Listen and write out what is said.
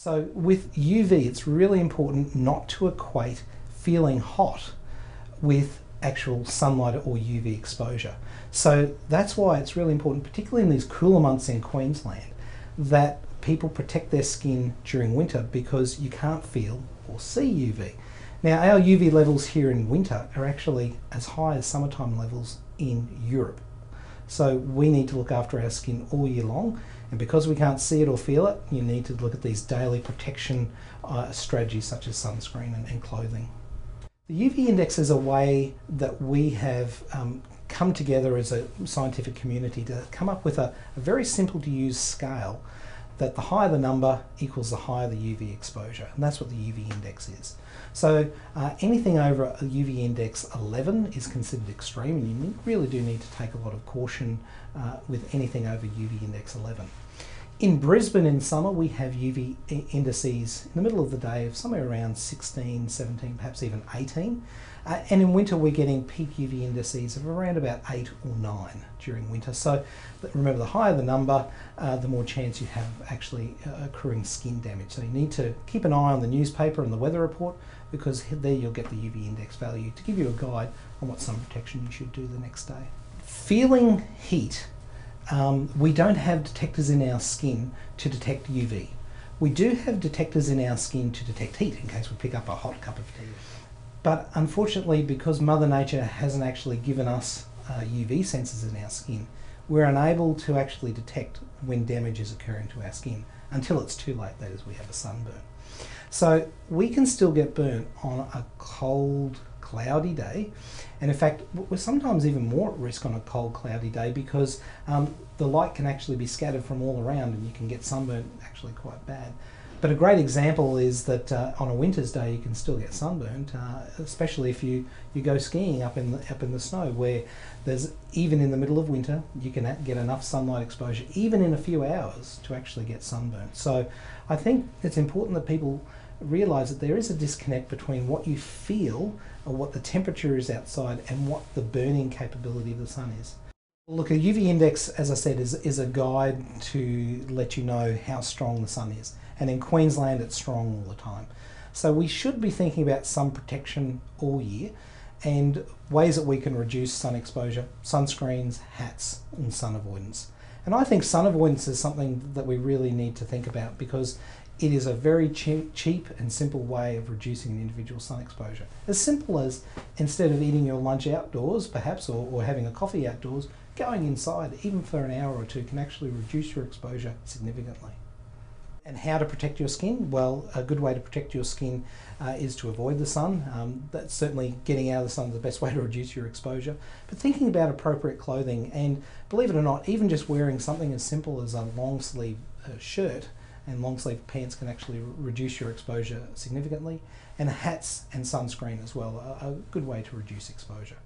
So with UV, it's really important not to equate feeling hot with actual sunlight or UV exposure. So that's why it's really important, particularly in these cooler months in Queensland, that people protect their skin during winter because you can't feel or see UV. Now, our UV levels here in winter are actually as high as summertime levels in Europe. So we need to look after our skin all year long, and because we can't see it or feel it, you need to look at these daily protection strategies such as sunscreen and clothing. The UV index is a way that we have come together as a scientific community to come up with a very simple to use scale that the higher the number equals the higher the UV exposure, and that's what the UV index is. So anything over a UV index 11 is considered extreme, and you really do need to take a lot of caution with anything over UV index 11. In Brisbane in summer, we have UV indices in the middle of the day of somewhere around 16, 17, perhaps even 18. And in winter, we're getting peak UV indices of around about 8 or 9 during winter. So remember, the higher the number, the more chance you have actually accruing skin damage. So you need to keep an eye on the newspaper and the weather report, because there you'll get the UV index value to give you a guide on what sun protection you should do the next day. Feeling heat. We don't have detectors in our skin to detect UV. We do have detectors in our skin to detect heat in case we pick up a hot cup of tea. But unfortunately, because Mother Nature hasn't actually given us UV sensors in our skin, we're unable to actually detect when damage is occurring to our skin until it's too late, that is, we have a sunburn. So we can still get burnt on a cold, cloudy day, and in fact we're sometimes even more at risk on a cold, cloudy day because the light can actually be scattered from all around and you can get sunburn actually quite bad. But a great example is that on a winter's day you can still get sunburned, especially if you go skiing up in the snow, where there's, even in the middle of winter, you can get enough sunlight exposure even in a few hours to actually get sunburned. So I think it's important that people realise that there is a disconnect between what you feel or what the temperature is outside and what the burning capability of the sun is. Look, a UV index, as I said, is a guide to let you know how strong the sun is. And in Queensland, it's strong all the time. So we should be thinking about sun protection all year and ways that we can reduce sun exposure: sunscreens, hats, and sun avoidance. And I think sun avoidance is something that we really need to think about, because it is a very cheap and simple way of reducing an individual sun exposure. As simple as, instead of eating your lunch outdoors, perhaps, or having a coffee outdoors, going inside, even for an hour or two, can actually reduce your exposure significantly. And how to protect your skin? Well, a good way to protect your skin is to avoid the sun. That's certainly, getting out of the sun is the best way to reduce your exposure. But thinking about appropriate clothing, and believe it or not, even just wearing something as simple as a long sleeve shirt and long sleeve pants can actually reduce your exposure significantly. And hats and sunscreen as well are a good way to reduce exposure.